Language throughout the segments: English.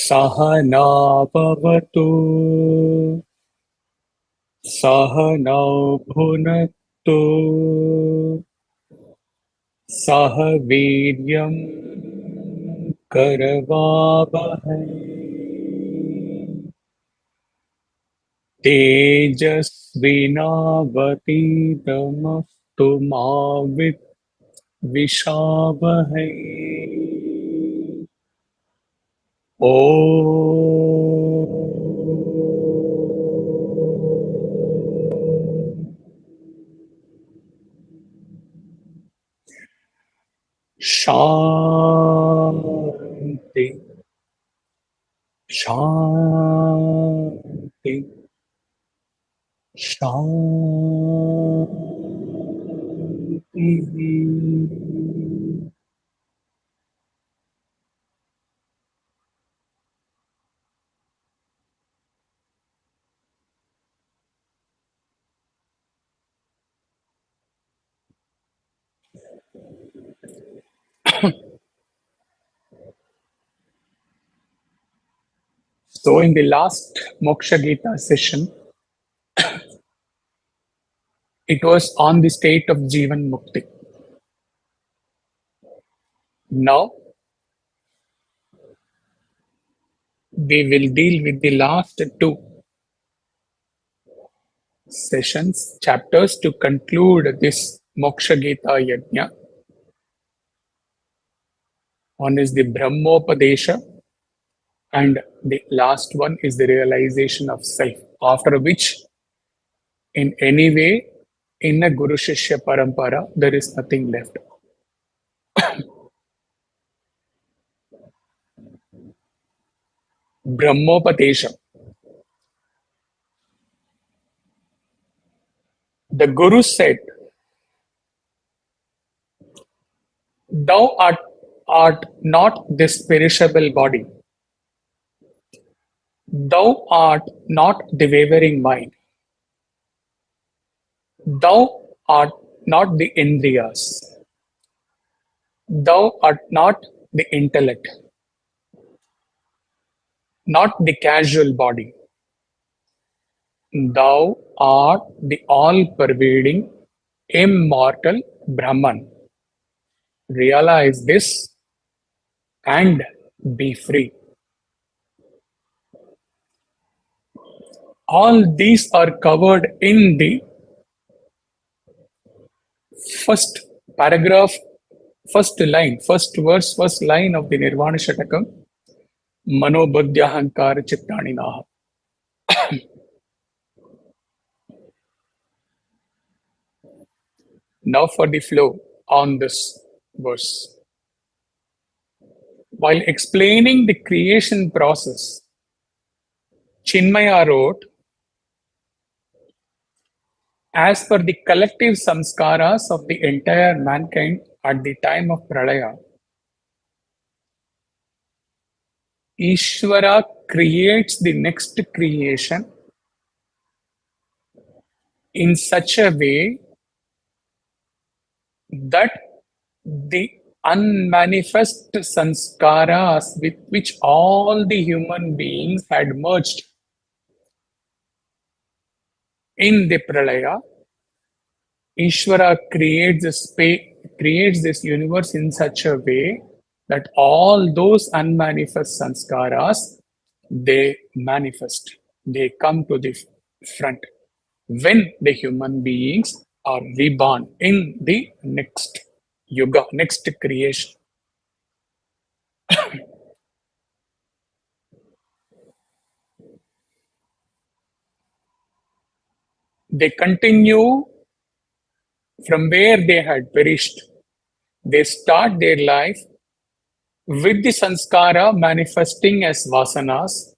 सहनाववतु सहनौ भुनक्तु सह वीर्यं करवावहै तेजस्विनावतीतमस्तु मा विद्विषावहै शांति शांति शांति. So in the last Moksha Gita session, it was on the state of Jivan Mukti. Now we will deal with the last two sessions, chapters to conclude this Moksha Gita Yajna. One is the Brahmopadesha, and the last one is the realization of self, after which, in any way, in a Guru Shishya Parampara, there is nothing left. Brahmopadesha. The Guru said, "Thou art not this perishable body. Thou art not the wavering mind. Thou art not the Indriyas. Thou art not the intellect, not the casual body. Thou art the all-pervading, immortal Brahman. Realize this and be free." All these are covered in the first paragraph, first line, first verse, first line of the Nirvana Shatakam. Mano buddhyahankara chittaninaha. Now for the flow on this verse. While explaining the creation process, Chinmaya wrote, as per the collective samskaras of the entire mankind at the time of Pralaya, Ishvara creates the next creation in such a way that the unmanifest sanskaras with which all the human beings had merged in the Pralaya, Ishvara creates this universe in such a way that all those unmanifest sanskaras, they manifest, they come to the front when the human beings are reborn in the next yuga, next creation. They continue from where they had perished. They start their life with the sanskara manifesting as vasanas,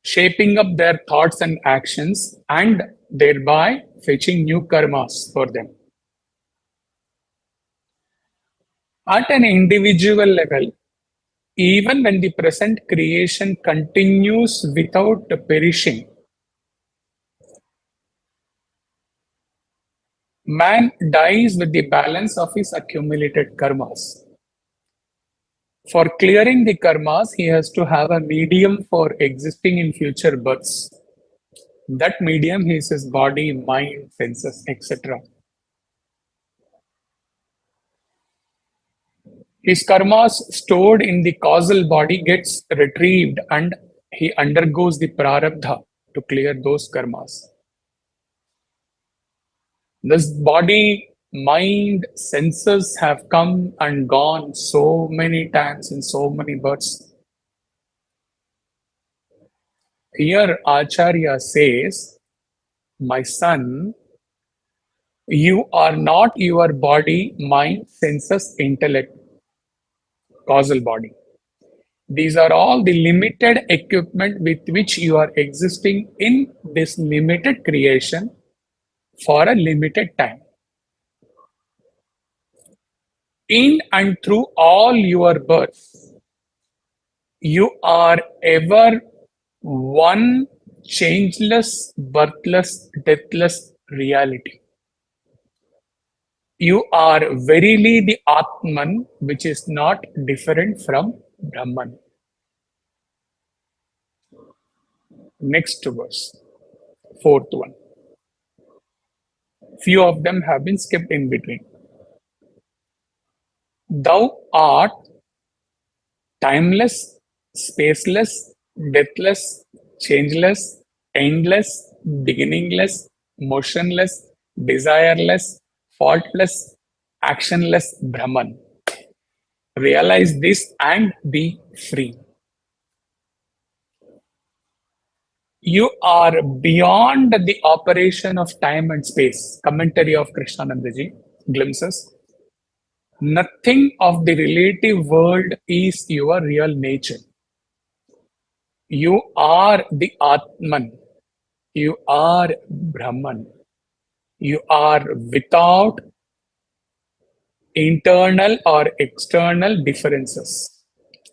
shaping up their thoughts and actions, and thereby fetching new karmas for them. At an individual level, even when the present creation continues without perishing, Man dies with the balance of his accumulated karmas. For clearing the karmas, he has to have a medium for existing in future births. That medium is his body, mind, senses, etc. His karmas stored in the causal body gets retrieved and he undergoes the prarabdha to clear those karmas. This body, mind, senses have come and gone so many times in so many births. Here Acharya says, my son, you are not your body, mind, senses, intellect, causal body. These are all the limited equipment with which you are existing in this limited creation for a limited time. In and through all your births, you are ever one changeless, birthless, deathless reality. You are verily the Atman, which is not different from Brahman. Next verse, fourth one. Few of them have been skipped in between. Thou art timeless, spaceless, deathless, changeless, endless, beginningless, motionless, desireless, faultless, actionless Brahman. Realize this and be free. You are beyond the operation of time and space. Commentary of Krishnanandaji, glimpses. Nothing of the relative world is your real nature. You are the Atman. You are Brahman. You are without internal or external differences.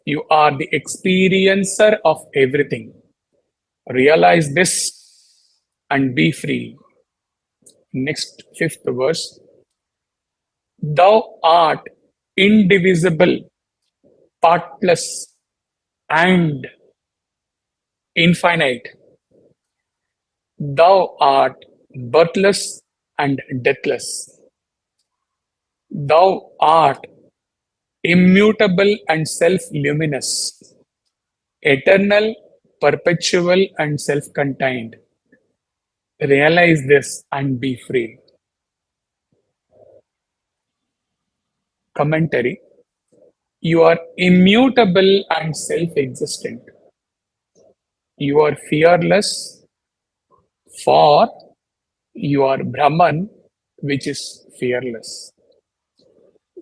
You are the experiencer of everything. Realize this and be free. Next, fifth verse. Thou art indivisible, partless, and infinite. Thou art birthless and deathless. Thou art immutable and self-luminous, eternal, perpetual, and self-contained. Realize this and be free. Commentary. You are immutable and self-existent. You are fearless, for you are Brahman, which is fearless.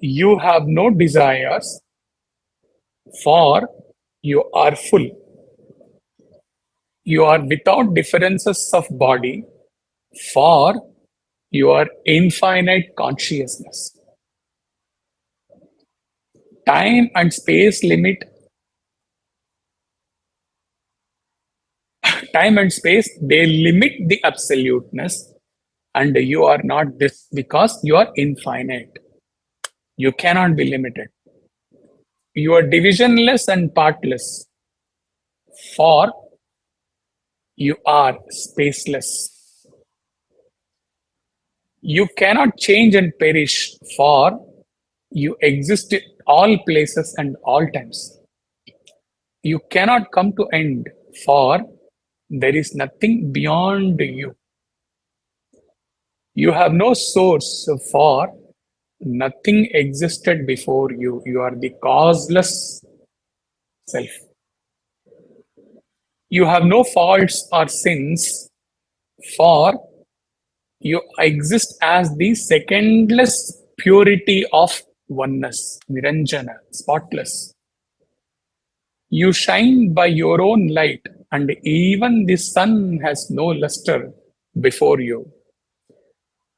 You have no desires, for you are full. You are without differences of body, for you are infinite consciousness. Time and space limit, time and space, they limit the absoluteness, and you are not this because you are infinite. You cannot be limited. You are divisionless and partless, for you are spaceless. You cannot change and perish, for you exist in all places and all times. You cannot come to end, for there is nothing beyond you. You have no source, for nothing existed before you. You are the causeless self. You have no faults or sins, for you exist as the secondless purity of oneness, Niranjana, spotless. You shine by your own light, and even the sun has no luster before you.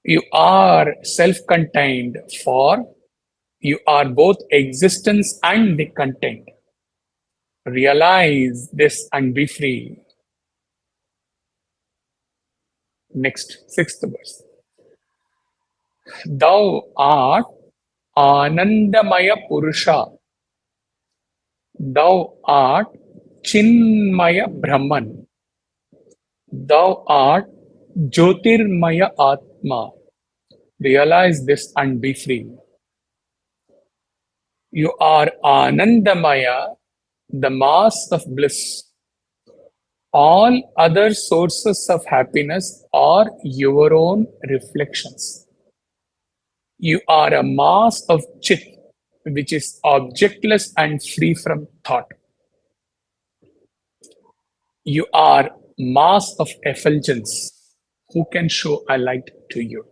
You are self contained, for you are both existence and the content. Realize this and be free. Next, sixth verse. Thou art Anandamaya Purusha. Thou art Chinmaya Brahman. Thou art Jyotirmaya Atma. Realize this and be free. You are Anandamaya, the mass of bliss. All other sources of happiness are your own reflections. You are a mass of chit, which is objectless and free from thought. You are mass of effulgence. Who can show a light to you?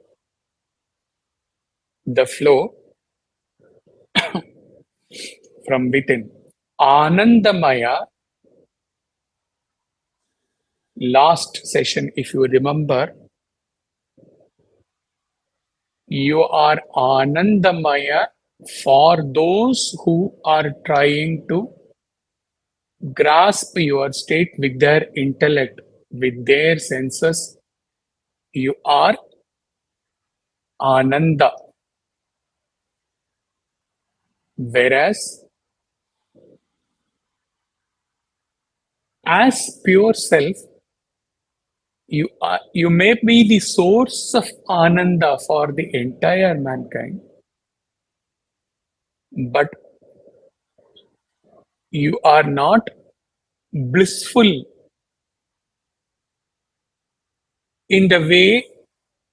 The flow from within. Anandamaya, last session, if you remember, you are Anandamaya for those who are trying to grasp your state with their intellect, with their senses. You are Ananda. Whereas, as pure self, you may be the source of Ananda for the entire mankind, but you are not blissful in the way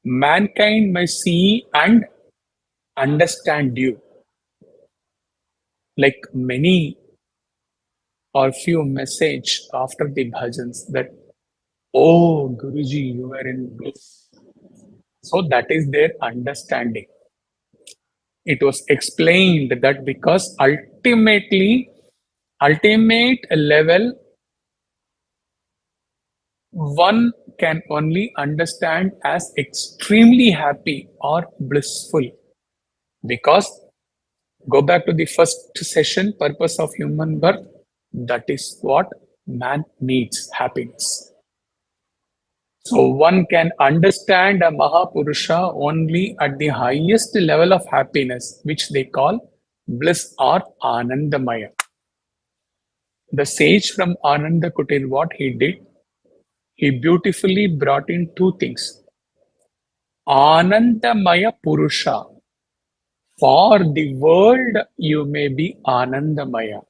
mankind may see and understand you. Like many or few message after the bhajans that, oh Guruji, you are in bliss. So that is their understanding. It was explained that because ultimate level, one can only understand as extremely happy or blissful. Because go back to the first session, purpose of human birth, that is what man needs, happiness. So one can understand a Mahapurusha only at the highest level of happiness, which they call bliss or Anandamaya. The sage from Ananda Kutir, what he did, he beautifully brought in two things. Anandamaya Purusha. For the world, you may be Anandamaya.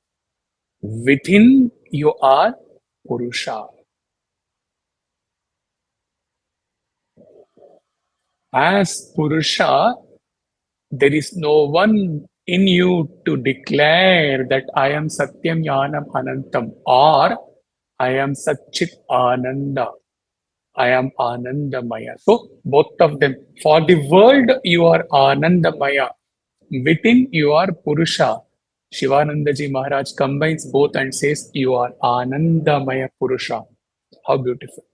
Within, you are Purusha. As Purusha, there is no one in you to declare that I am Satyam Jnanam Anantam or I am Satchit Ananda. I am Anandamaya. So, both of them. For the world, you are Anandamaya. Within, you are Purusha. Shivanandaji Maharaj combines both and says, you are Anandamaya Purusha. How beautiful.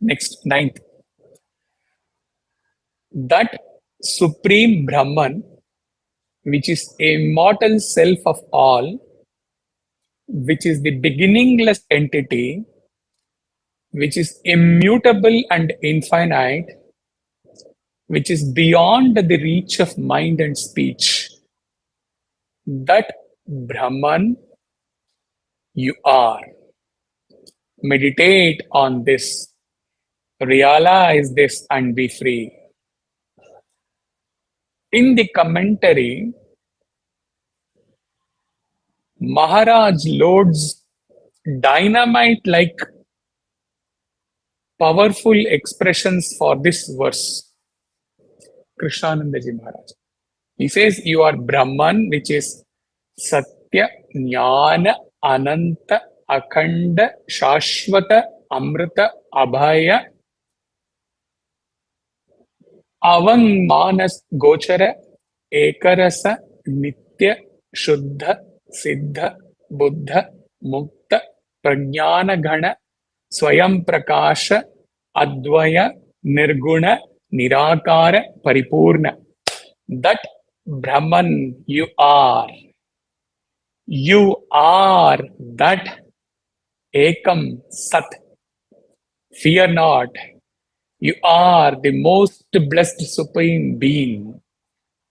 Next, ninth. That Supreme Brahman, which is a immortal self of all, which is the beginningless entity, which is immutable and infinite, which is beyond the reach of mind and speech. That Brahman you are. Meditate on this, realize this, and be free. In the commentary, Maharaj loads dynamite like powerful expressions for this verse. Krishnanandaji Maharaj. He says, you are Brahman, which is Satya, Jnana, Ananta, Akhanda, Shashvata, Amrita, Abhaya, Avang Manas Gochara, Ekarasa, Nitya, Shuddha, Siddha, Buddha, Mukta, Prajnana Gana, Swayam Prakasha, Advaya, Nirguna, Nirakara, Paripurna. That Brahman you are. You are that Ekam Sat. Fear not. You are the most blessed supreme being.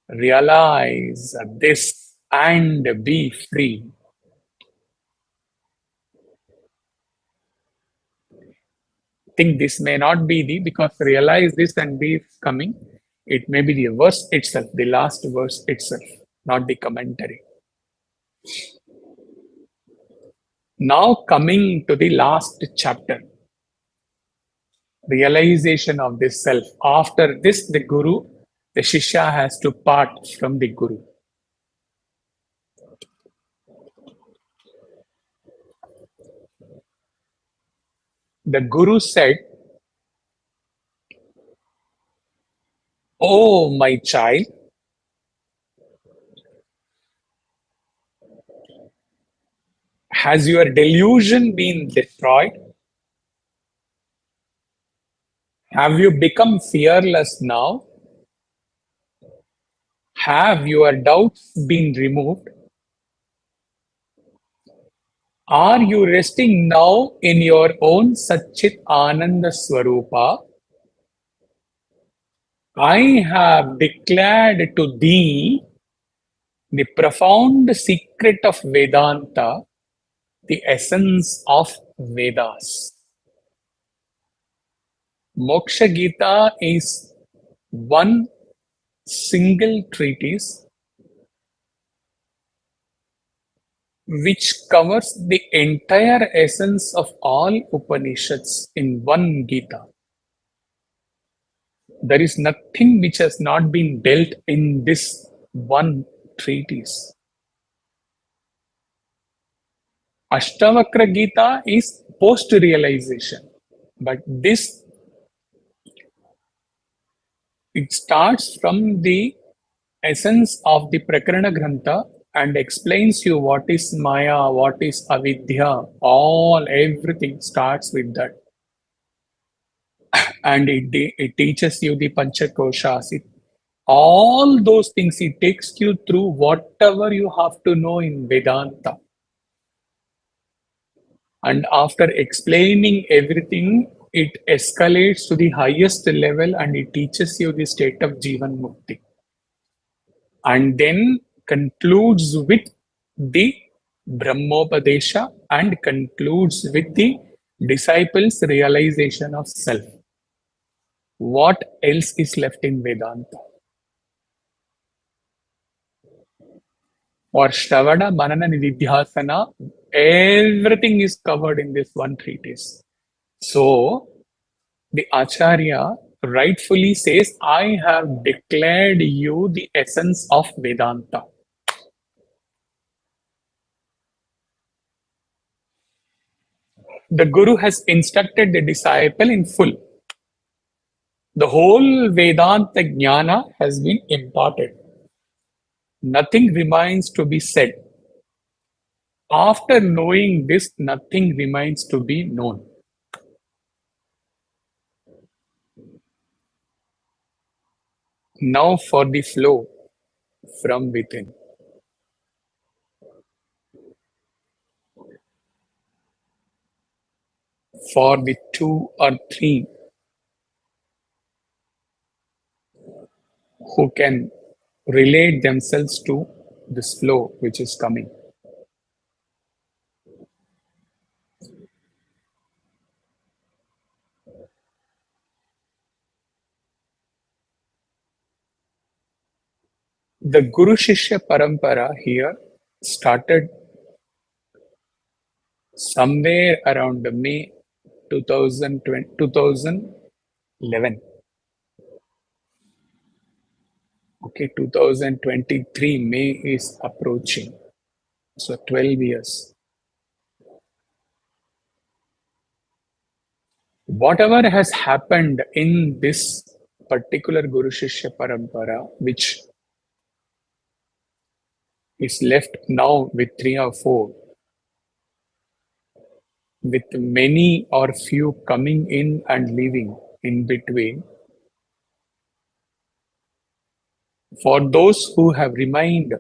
Realize this and be free. Think this may not be the, because realize this and be coming. It may be the verse itself, the last verse itself, not the commentary. Now coming to the last chapter, realization of this self. After this, the Guru, the Shishya has to part from the Guru. The Guru said, "Oh, my child, has your delusion been destroyed? Have you become fearless now? Have your doubts been removed? Are you resting now in your own Satchit Ananda Swarupa? I have declared to thee the profound secret of Vedanta, the essence of Vedas. Moksha Gita is one single treatise which covers the entire essence of all Upanishads in one Gita. There is nothing which has not been dealt in this one treatise. Ashtavakra Gita is post realization, but this, it starts from the essence of the Prakarana Grantha and explains you what is Maya, what is Avidya, all everything starts with that. And it teaches you the Panchakoshas. All those things, it takes you through whatever you have to know in Vedanta. And after explaining everything, it escalates to the highest level and it teaches you the state of Jivan Mukti. And then concludes with the Brahmopadesha and concludes with the disciples' realization of self. What else is left in Vedanta? For Shravana, Manana, Nididhyasana, everything is covered in this one treatise. So, the Acharya rightfully says, I have declared you the essence of Vedanta. The Guru has instructed the disciple in full. The whole Vedanta Jnana has been imparted. Nothing remains to be said. After knowing this, nothing remains to be known. Now for the flow from within. For the two or three who can relate themselves to this flow which is coming. The Guru Shishya Parampara here started somewhere around May 2011. Okay, 2023 May is approaching. So 12 years. Whatever has happened in this particular Guru Shishya Parampara, which is left now with three or four, with many or few coming in and leaving in between, for those who have remained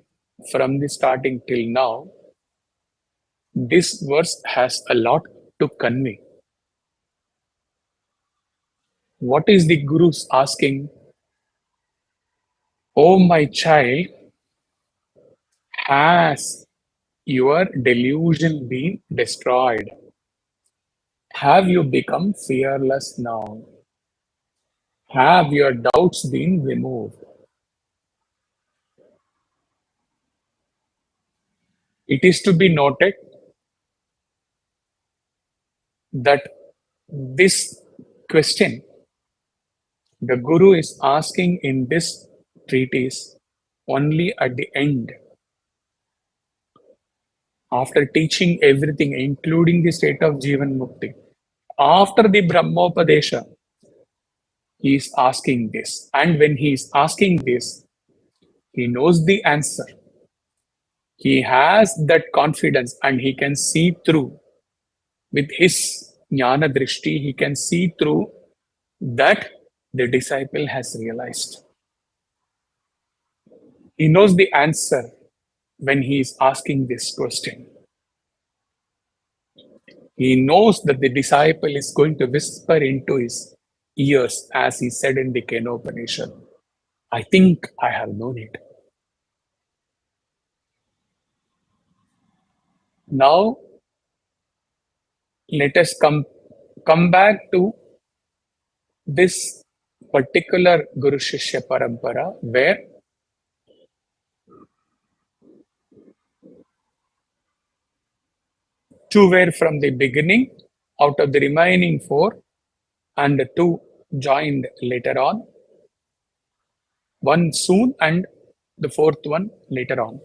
from the starting till now, this verse has a lot to convey. What is the Guru's asking? Oh, my child, has your delusion been destroyed? Have you become fearless now? Have your doubts been removed? It is to be noted that this question the Guru is asking in this treatise only at the end, after teaching everything, including the state of Jivan Mukti. After the Brahmopadesha, he is asking this. And when he is asking this, he knows the answer. He has that confidence and he can see through with his jnana drishti, he can see through that the disciple has realized. He knows the answer when he is asking this question. He knows that the disciple is going to whisper into his ears, as he said in the Kenopanishad, I think I have known it. Now, let us come back to this particular Guru Shishya Parampara, where two were from the beginning, out of the remaining four, and the two joined later on, one soon and the fourth one later on.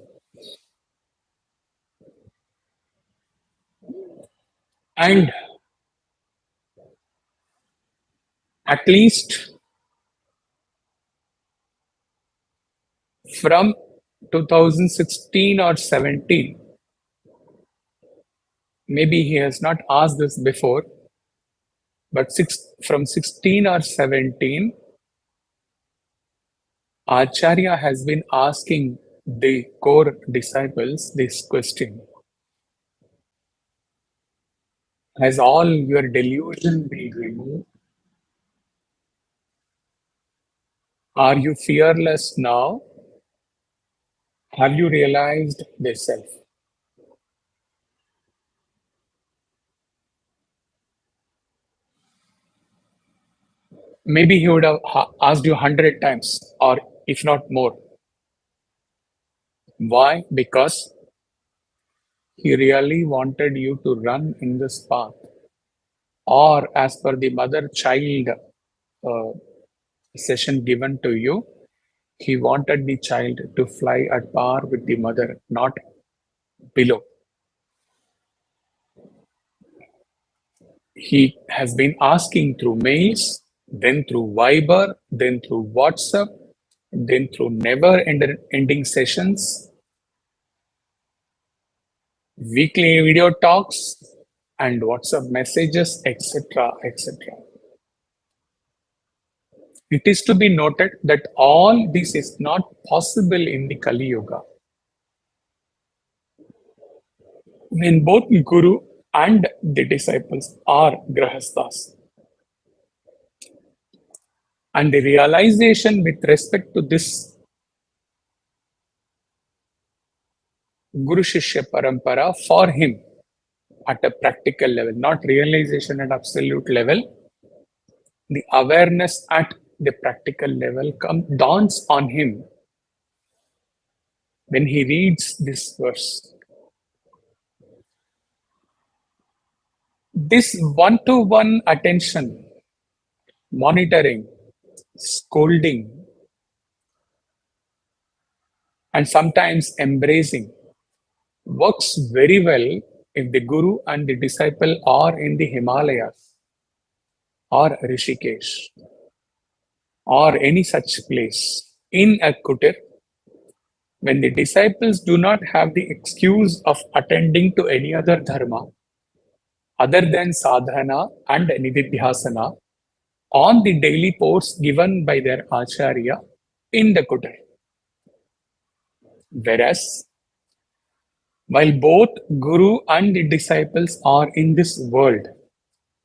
And at least from 2016 or 17, maybe he has not asked this before, but from 16 or 17, Acharya has been asking the core disciples this question. Has all your delusion been removed? Are you fearless now? Have you realized the self? Maybe he would have asked you 100 times, or if not more. Why? Because he really wanted you to run in this path. Or as per the mother-child uh, session given to you, he wanted the child to fly at par with the mother, not below. He has been asking through mails, then through Viber, then through WhatsApp, then through never ending sessions, weekly video talks, and WhatsApp messages, etc. etc. It is to be noted that all this is not possible in the Kali Yuga. When both Guru and the disciples are Grahasthas. And the realization with respect to this Guru Shishya Parampara for him at a practical level, not realization at absolute level, the awareness at the practical level dawns on him when he reads this verse. This one-to-one attention, monitoring, scolding, and sometimes embracing works very well if the Guru and the disciple are in the Himalayas or Rishikesh or any such place in a kutir, when the disciples do not have the excuse of attending to any other dharma other than sadhana and nididhyasana on the daily posts given by their acharya in the kutir. Whereas While both Guru and the disciples are in this world,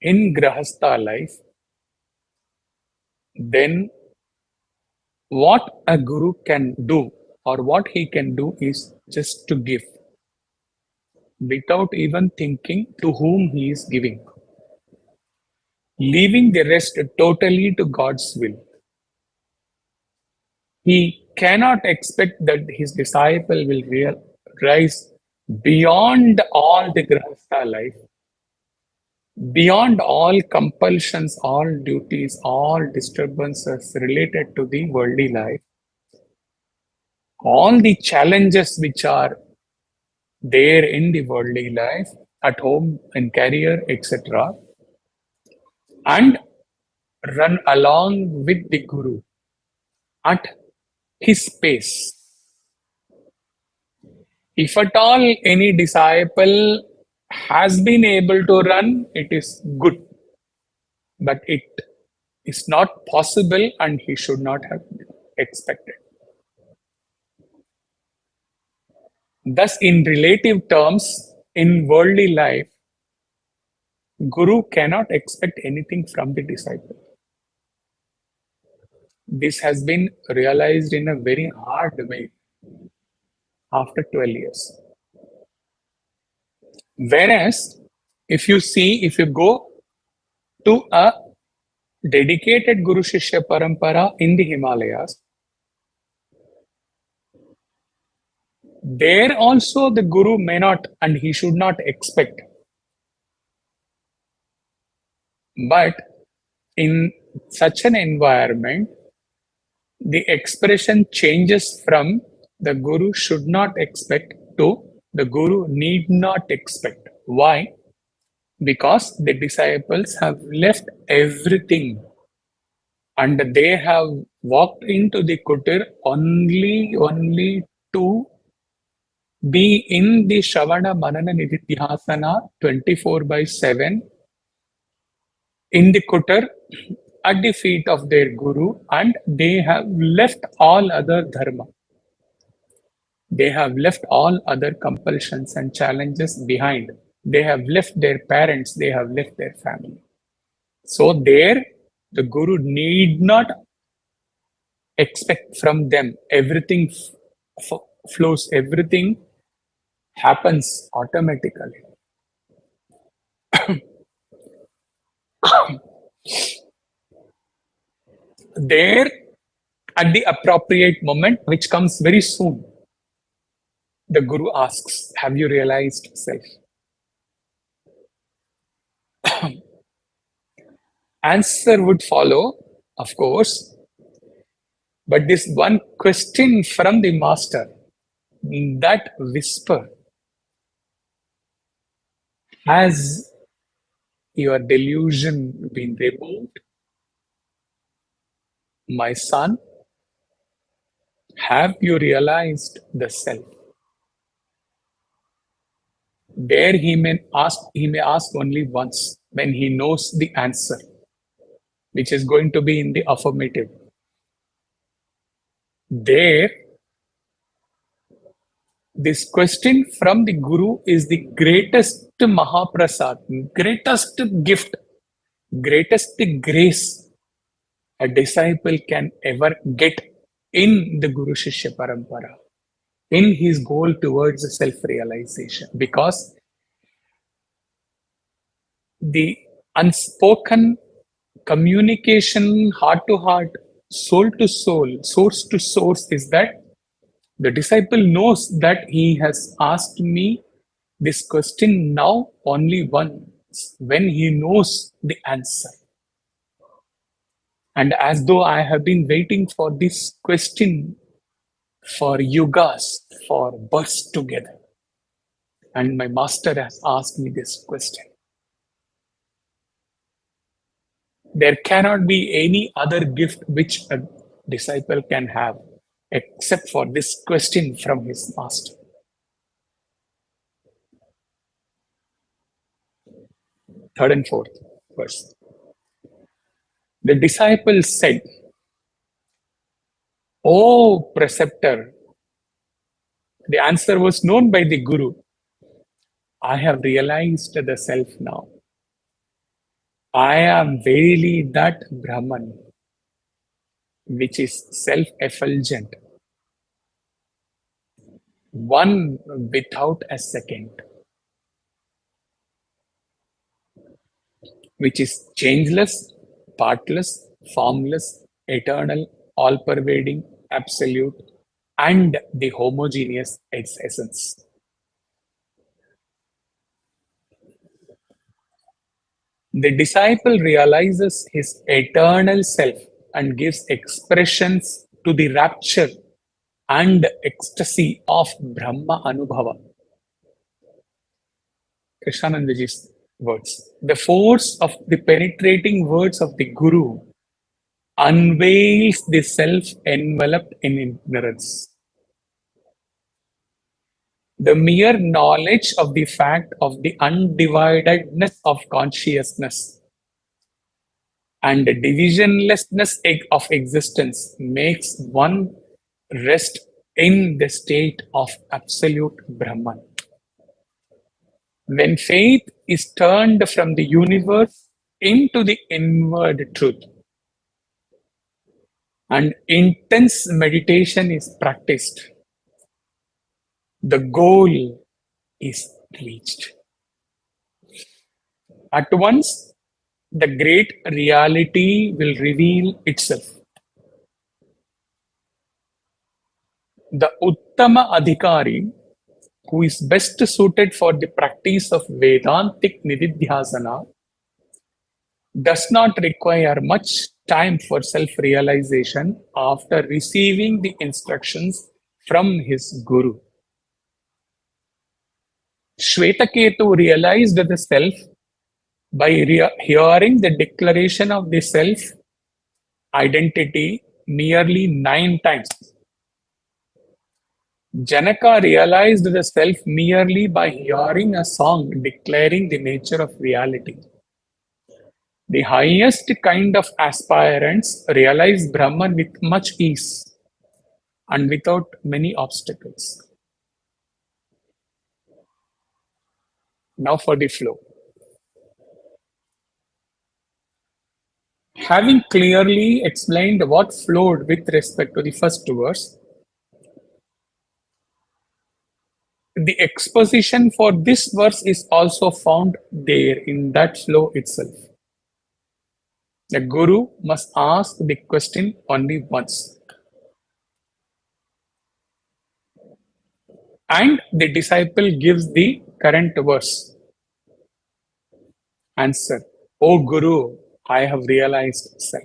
in Grahastha life, then what a Guru can do or what he can do is just to give without even thinking to whom he is giving, leaving the rest totally to God's will. He cannot expect that his disciple will rise beyond all the grahastha life, beyond all compulsions, all duties, all disturbances related to the worldly life, all the challenges which are there in the worldly life, at home, in career, etc., and run along with the Guru at his pace. If at all any disciple has been able to run, it is good, but it is not possible and he should not have expected. Thus, in relative terms, in worldly life, Guru cannot expect anything from the disciple. This has been realized in a very hard way after 12 years. Whereas, if you go to a dedicated Guru Shishya Parampara in the Himalayas, there also the Guru may not and he should not expect. But in such an environment, the expression changes from the Guru should not expect to the Guru need not expect. Why? Because the disciples have left everything and they have walked into the kutir only to be in the Shravana Manana Nididhyasana 24/7 in the kutir at the feet of their guru, and they have left all other dharma. They have left all other compulsions and challenges behind. They have left their parents, they have left their family. So there, the guru need not expect from them. Everything flows, everything happens automatically. There, at the appropriate moment, which comes very soon, the Guru asks, have you realized self? Answer would follow, of course, but this one question from the Master, that whisper, has your delusion been removed? My son, have you realized the self? There he may ask only once when he knows the answer, which is going to be in the affirmative. There, this question from the Guru is the greatest Mahaprasad, greatest gift, greatest grace a disciple can ever get in the Guru Shishya Parampara, in his goal towards self-realization. Because the unspoken communication, heart to heart, soul to soul, source to source, is that the disciple knows that he has asked me this question now only once when he knows the answer. And as though I have been waiting for this question for yugas, for births together. And my master has asked me this question. There cannot be any other gift which a disciple can have except for this question from his master. Third and fourth verse. The disciple said, "O preceptor," the answer was known by the Guru. I have realized the self now. I am verily that Brahman, which is self effulgent, one without a second, which is changeless, partless, formless, eternal, all pervading, absolute, and the homogeneous essence. The disciple realizes his eternal self and gives expressions to the rapture and ecstasy of Brahma Anubhava. Krishnanandaji's words. The force of the penetrating words of the Guru unveils the self enveloped in ignorance. The mere knowledge of the fact of the undividedness of consciousness and the divisionlessness of existence makes one rest in the state of absolute Brahman. When faith is turned from the universe into the inward truth and intense meditation is practiced, the goal is reached. At once, the great reality will reveal itself. The Uttama Adhikari, who is best suited for the practice of Vedantic Nididhyasana, does not require much time for self-realization after receiving the instructions from his Guru. Shvetaketu realized the self by hearing the declaration of the self identity nearly 9 times. Janaka realized the self merely by hearing a song declaring the nature of reality. The highest kind of aspirants realize Brahman with much ease and without many obstacles. Now for the flow. Having clearly explained what flowed with respect to the first verse, the exposition for this verse is also found there in that flow itself. The Guru must ask the question only once. And the disciple gives the current verse. Answer. O Guru, I have realized self.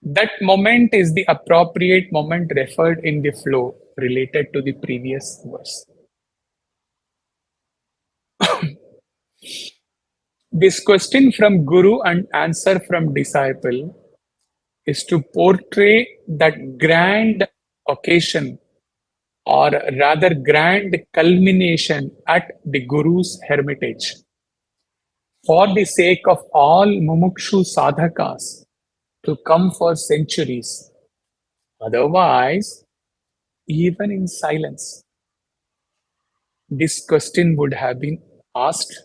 That moment is the appropriate moment referred in the flow related to the previous verse. This question from Guru and answer from disciple is to portray that grand occasion or rather grand culmination at the Guru's hermitage. For the sake of all mumukshu sadhakas to come for centuries. Otherwise, even in silence, this question would have been asked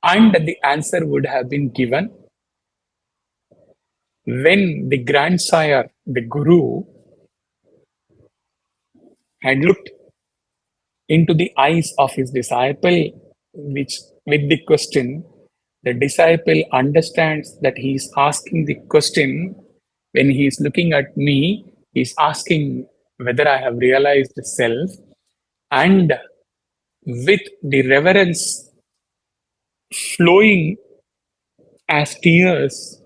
and the answer would have been given when the grandsire, the Guru, had looked into the eyes of his disciple, which with the question, the disciple understands that he is asking the question when he is looking at me, he is asking whether I have realized the self, and with the reverence flowing as tears,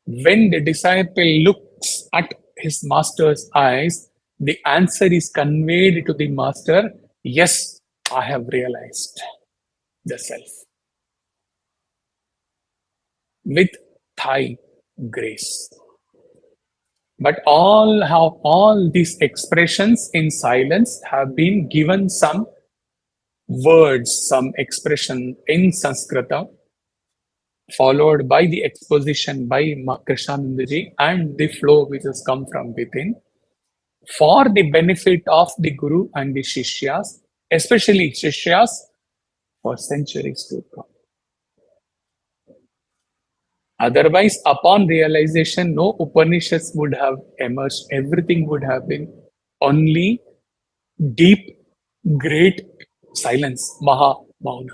when the disciple looks at his master's eyes, the answer is conveyed to the master, yes, I have realized the self. With thy grace. But all these expressions in silence have been given some words, some expression in Sanskrita, followed by the exposition by Krishnanandaji and the flow which has come from within. for the benefit of the Guru and the Shishyas, especially Shishyas, for centuries to come. Otherwise, upon realization, no Upanishads would have emerged. Everything would have been only deep, great silence, Maha Mauna.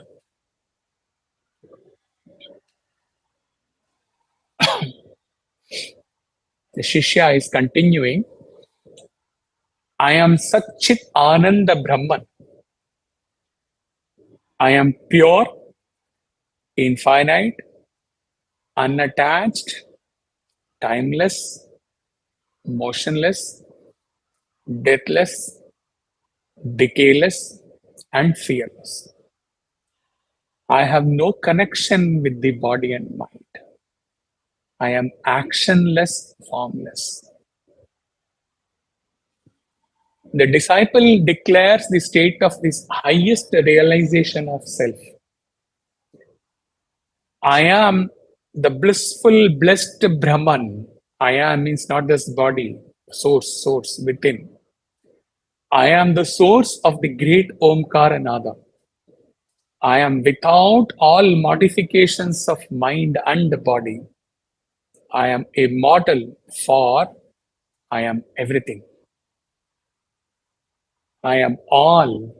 The Shishya is continuing. I am Satchit Ananda Brahman. I am pure, infinite, unattached, timeless, motionless, deathless, decayless, and fearless. I have no connection with the body and mind. I am actionless, formless. The disciple declares the state of this highest realization of self. I am the blissful, blessed Brahman. I am means not this body, source within. I am the source of the great Omkaranada. I am without all modifications of mind and body. I am immortal, for I am everything. I am all.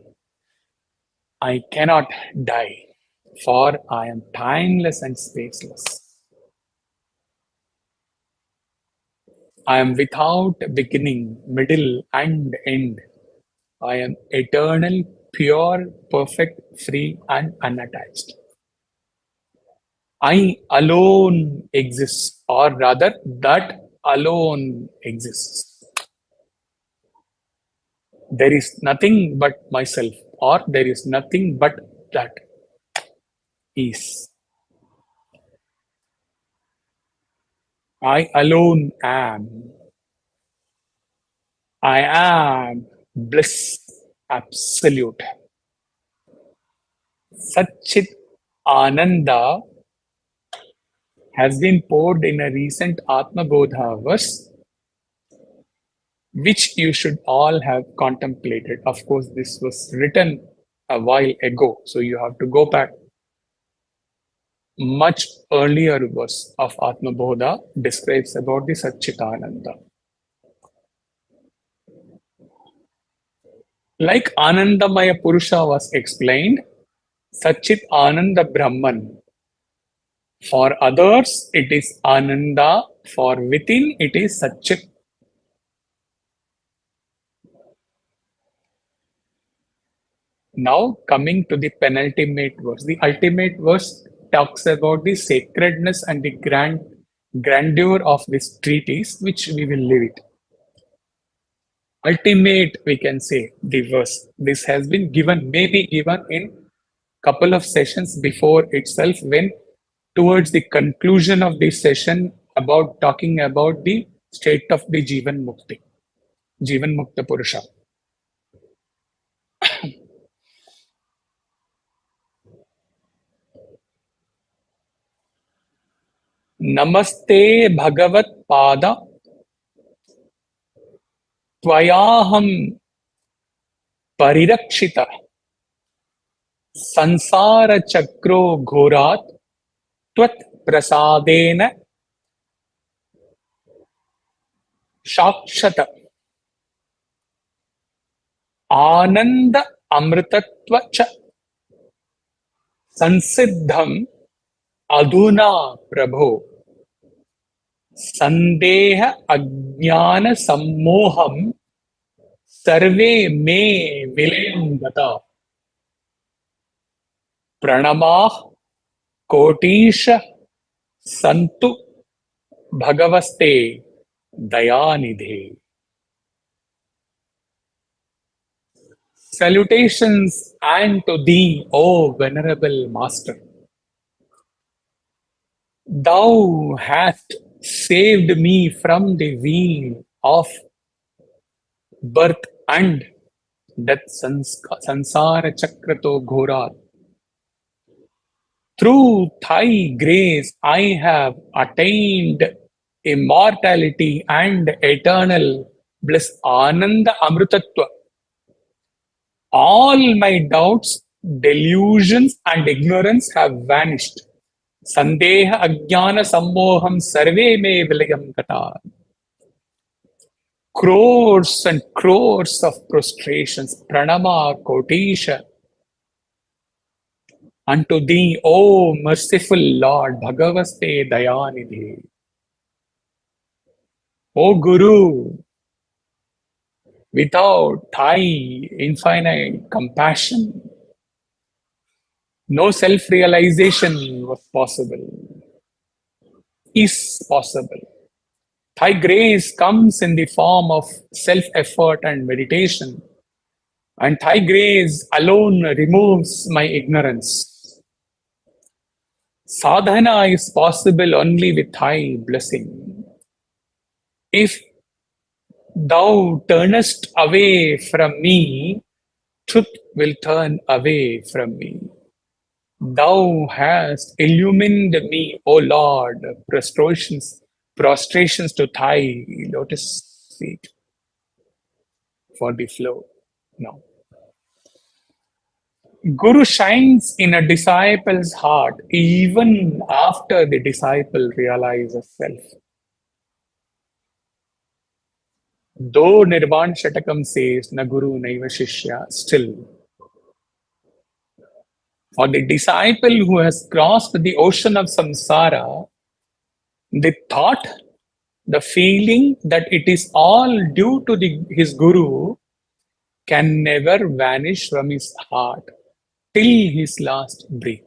I cannot die, for I am timeless and spaceless. I am without beginning, middle, and end. I am eternal, pure, perfect, free, and unattached. I alone exist, or rather, that alone exists. There is nothing but myself, or there is nothing but that is. I alone am. I am bliss absolute. Satchit Ananda has been poured in a recent Atma Bodha verse, which you should all have contemplated. Of course, this was written a while ago, so you have to go back. Much earlier verse of Atma Bodha describes about the Satchitananda. Like Anandamaya Purusha was explained, Satchit Ananda Brahman. For others, it is Ananda. For within, it is Satchit. Now, coming to the penultimate verse. The ultimate verse talks about the sacredness and the grandeur of this treatise, which we will leave it. Ultimate, we can say, the verse. This has been given, maybe given in couple of sessions before itself, when towards the conclusion of this session about talking about the state of the Jivan Mukti, Jivan Mukta Purusha. Namaste Bhagavat Pada Tvayaham Parirakshita Sansara Chakro Ghorat Tvat Prasadena Shakshata Ananda Amritatva Cha Sansiddham Aduna Prabho Sandeha Ajnana Sammoham Sarve Me Vilayam Pranamah Kotisha Santu Bhagavaste Dayanidhe. Salutations and to thee, O Venerable Master. Thou hast saved me from the wheel of birth and death, sansara chakrato ghora. Through thy grace, I have attained immortality and eternal bliss Ananda Amrutatva. All my doubts, delusions, and ignorance have vanished. Sandeha Ajnana Sammoham Sarve Me Vilayam Kata. Crores and crores of prostrations, pranama, kotisha, unto thee, O merciful Lord, Bhagavaste Dayanidhi. O Guru, without thy infinite compassion, no self-realization was possible, is possible. Thy grace comes in the form of self-effort and meditation, and thy grace alone removes my ignorance. Sadhana is possible only with thy blessing. If thou turnest away from me, truth will turn away from me. Thou hast illumined me, O Lord, prostrations to thy lotus feet for the flow. Now, Guru shines in a disciple's heart even after the disciple realizes self. Though Nirvan Shatakam says, Na Guru Naiva Shishya, still, for the disciple who has crossed the ocean of samsara, the thought, the feeling that it is all due to his Guru can never vanish from his heart till his last breath.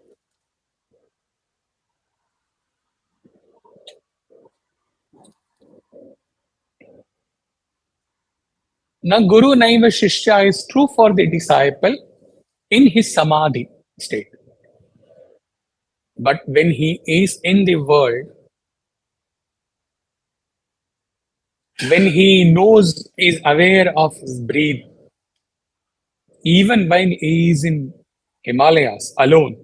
Now, Guru Naiva Shishya is true for the disciple in his samadhi state. But when he is in the world, when he knows, is aware of his breath, even when he is in Himalayas alone,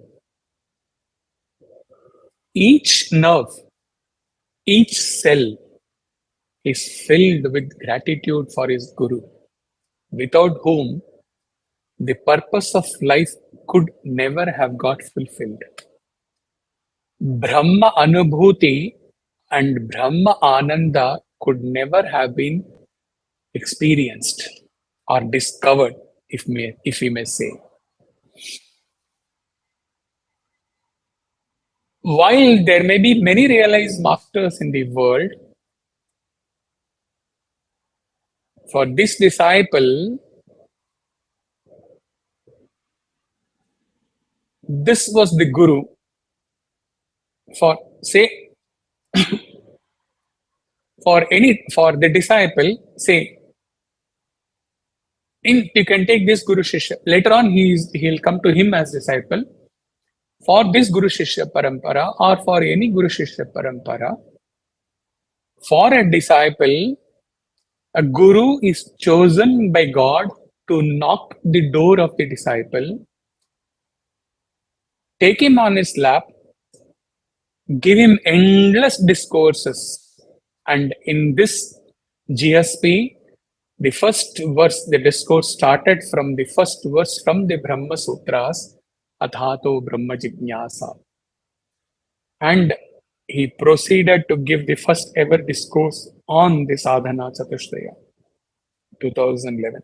each nerve, each cell is filled with gratitude for his Guru, without whom the purpose of life could never have got fulfilled. Brahma Anubhuti and Brahma Ananda could never have been experienced or discovered, if we may say. While there may be many realized masters in the world, for this disciple, this was the Guru. For say, for the disciple, say, you can take this Guru Shishya. Later on, he'll come to him as disciple. For this Guru Shishya Parampara, or for any Guru Shishya Parampara, for a disciple, a Guru is chosen by God to knock the door of the disciple, take him on his lap, give him endless discourses. And in this GSP, the first verse, the discourse started from the first verse from the Brahma Sutras, Athato Brahma Jignasa. And he proceeded to give the first ever discourse on the Sadhana Chatushtaya, 2011.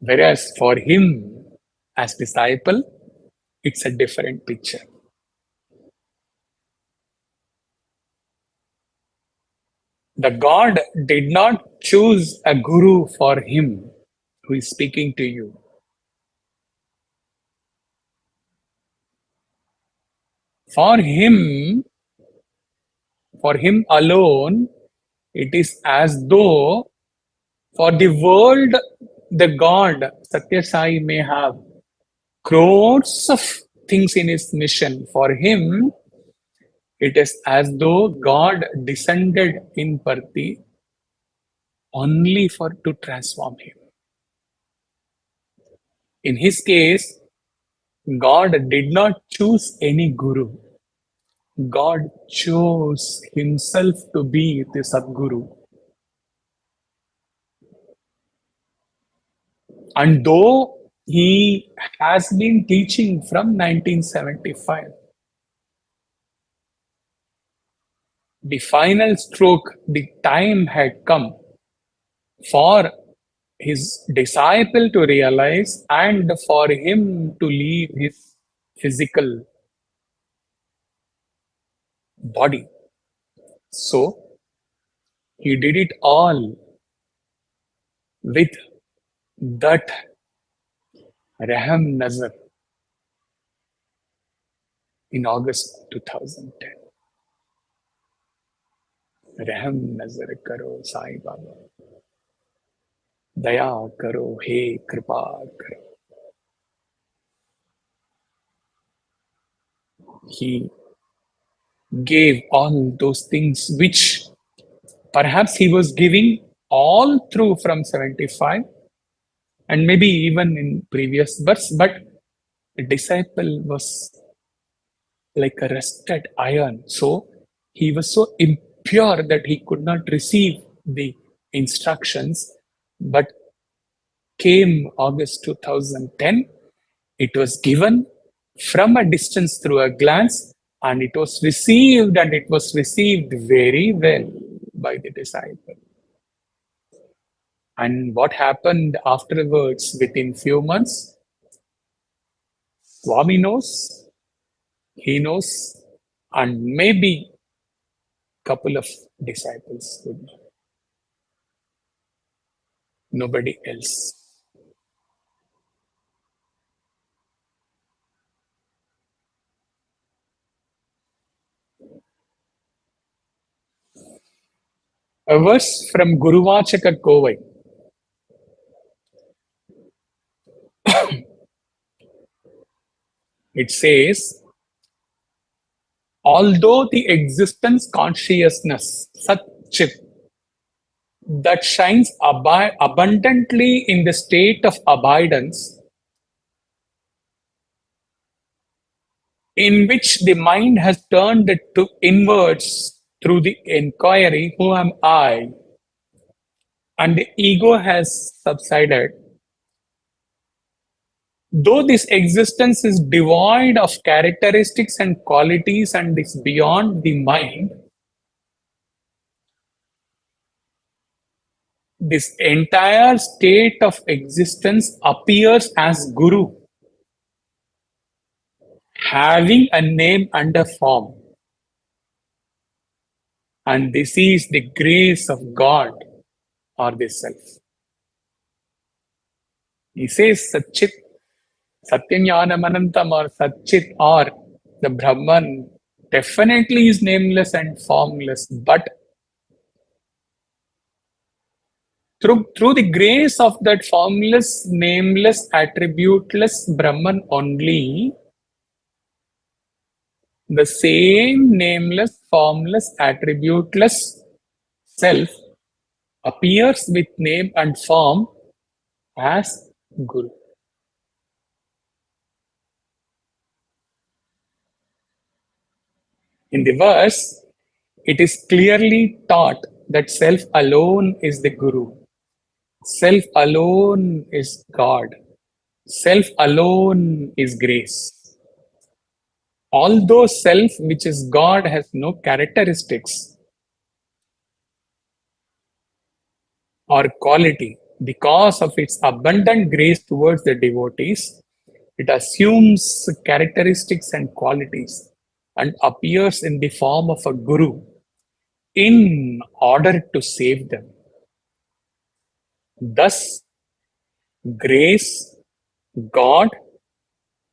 Whereas for him, as disciple, it's a different picture. The God did not choose a guru for him who is speaking to you. For him alone, it is as though for the world, the God, Satya Sai, may have crores of things in his mission. For him, it is as though God descended in Parthi only to transform him. In his case, God did not choose any guru. God chose himself to be the Sadguru. And though he has been teaching from 1975, the final stroke, the time had come for his disciple to realize and for him to leave his physical body. So he did it all with that Raham Nazar in August 2010. रहम नजर करो साईं बाबा, दया करो हे कृपा करो. He gave all those things which perhaps he was giving all through from 75 and maybe even in previous births, but the disciple was like a rusted iron. So he was so impure that he could not receive the instructions. But came August 2010, it was given from a distance through a glance, and it was received, and it was received very well by the disciple. And what happened afterwards within few months, Swami knows, he knows, and maybe couple of disciples would know. Nobody else. A verse from Guruvachaka Kovai. It says, although the existence consciousness, Sat Chit, that shines abundantly in the state of abidance, in which the mind has turned it to inwards through the inquiry, who am I? And the ego has subsided. Though this existence is devoid of characteristics and qualities and is beyond the mind, this entire state of existence appears as Guru, having a name and a form. And this is the grace of God or the self. He says Satchit, Satyam Anantam or Satchit or the Brahman definitely is nameless and formless, but through the grace of that formless, nameless, attributeless Brahman only, the same nameless, formless, attributeless self appears with name and form as Guru. In the verse, it is clearly taught that self alone is the Guru. Self alone is God. Self alone is grace. Although self, which is God, has no characteristics or quality, because of its abundant grace towards the devotees, it assumes characteristics and qualities and appears in the form of a Guru in order to save them. Thus, grace, God,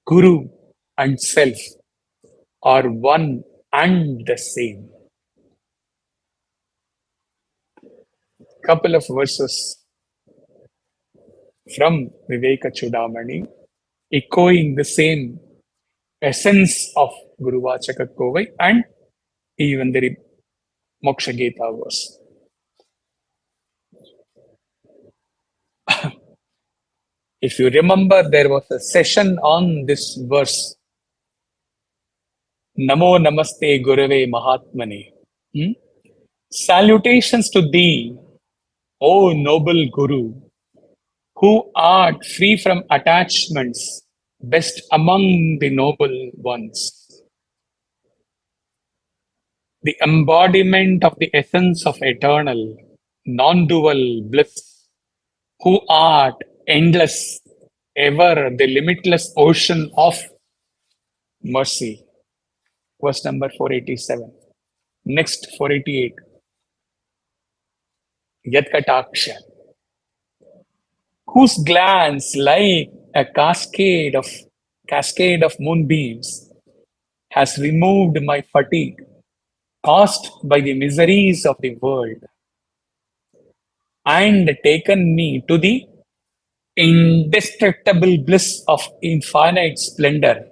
Guru, and self are one and the same. Couple of verses from Viveka Chudamani, echoing the same essence of Guru Vachaka Kovai and even the Moksha Gita verse. If you remember, there was a session on this verse. Namo Namaste Gurave Mahatmane. Salutations to thee, O noble Guru, who art free from attachments, best among the noble ones, the embodiment of the essence of eternal, non dual bliss, who art endless, ever the limitless ocean of mercy. Verse number 487. Next, 488. Yatkataksha, whose glance like a cascade of moonbeams has removed my fatigue caused by the miseries of the world and taken me to the indestructible bliss of infinite splendor,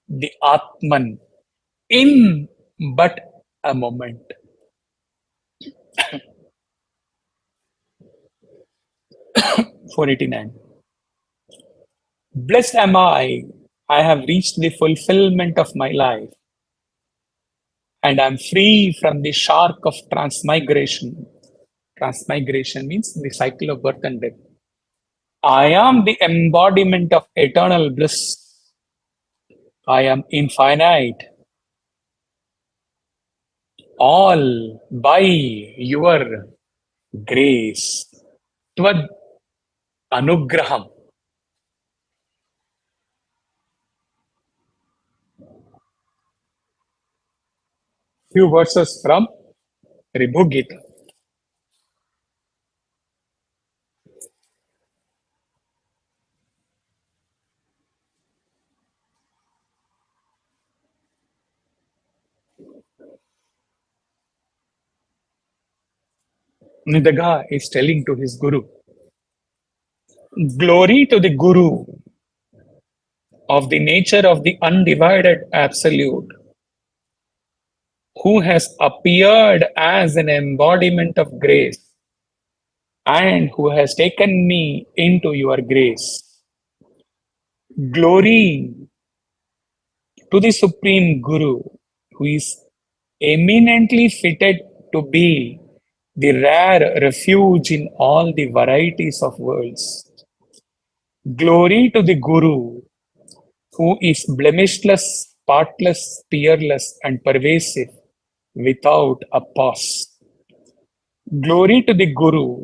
the Atman, in but a moment. 489. Blessed am I have reached the fulfillment of my life, and am free from the shark of transmigration. Transmigration means the cycle of birth and death. I am the embodiment of eternal bliss. I am infinite, all by your grace. Tvad anugraham. Few verses from Ribhu Gita. Nidaga is telling to his guru, glory to the guru of the nature of the undivided absolute, who has appeared as an embodiment of grace and who has taken me into your grace. Glory to the Supreme Guru, who is eminently fitted to be the rare refuge in all the varieties of worlds. Glory to the Guru, who is blemishless, partless, peerless, and pervasive without a pause. Glory to the Guru,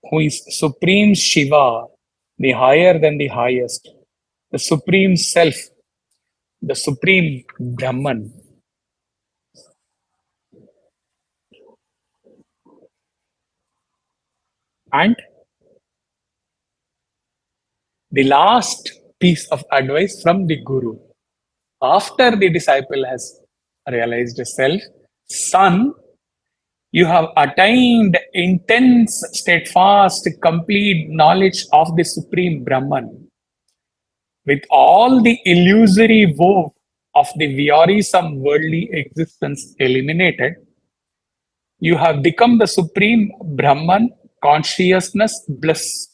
who is Supreme Shiva, the higher than the highest, the Supreme Self, the Supreme Brahman. And the last piece of advice from the Guru, after the disciple has realized the self, son, you have attained intense, steadfast, complete knowledge of the Supreme Brahman. With all the illusory woe of the wearisome worldly existence eliminated, you have become the Supreme Brahman consciousness bliss.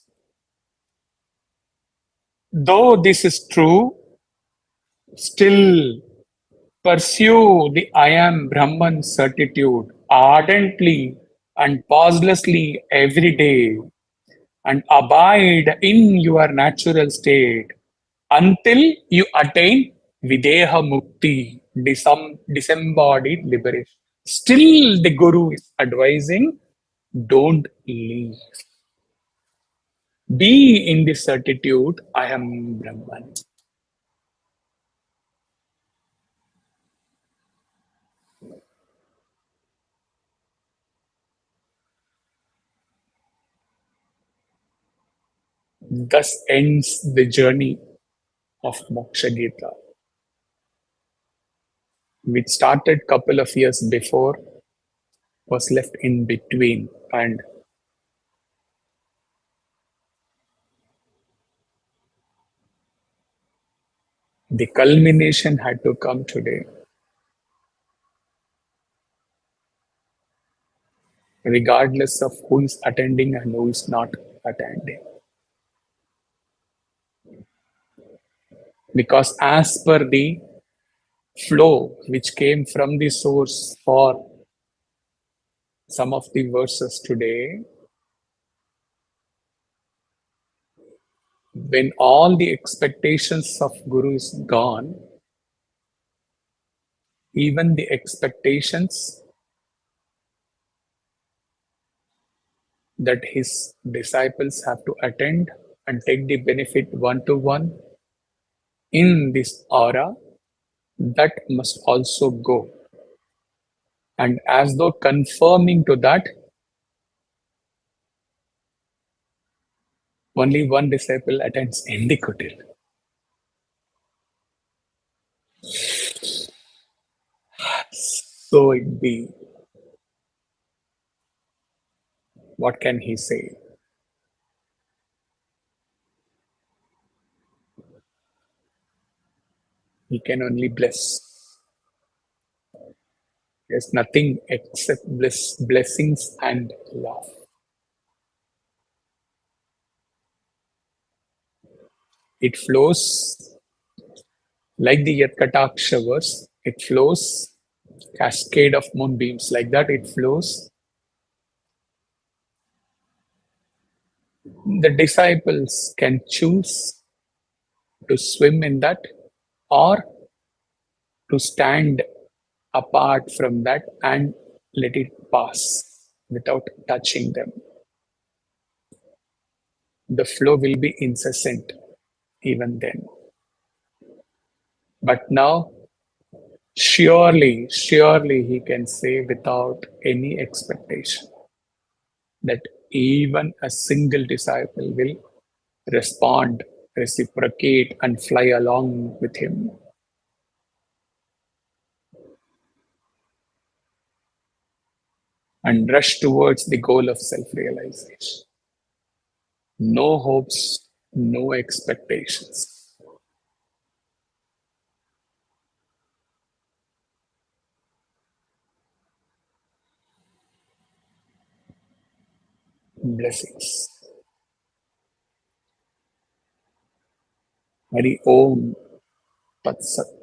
Though this is true, still pursue the I am Brahman certitude ardently and pauselessly every day, and abide in your natural state until you attain Videha Mukti, disembodied liberation. Still, the Guru is advising, don't leave. Be in the certitude, I am Brahman. Thus ends the journey of Moksha Gita, which started couple of years before, was left in between, and the culmination had to come today, regardless of who is attending and who is not attending. Because as per the flow which came from the source for some of the verses today, When all the expectations of Guru is gone, even the expectations that his disciples have to attend and take the benefit one to one in this aura, that must also go. And as though confirming to that, only one disciple attends in the kutil. So it be. What can he say? He can only bless. There's nothing except blessings and love. It flows like the Yatkataksha verse. It flows cascade of moonbeams. Like that, it flows. The disciples can choose to swim in that or to stand apart from that and let it pass without touching them. The flow will be incessant even then. But now, surely he can say without any expectation that even a single disciple will respond, reciprocate, and fly along with him. And rush towards the goal of self realization. No hopes, no expectations. Blessings. Hari Om Tat Sat.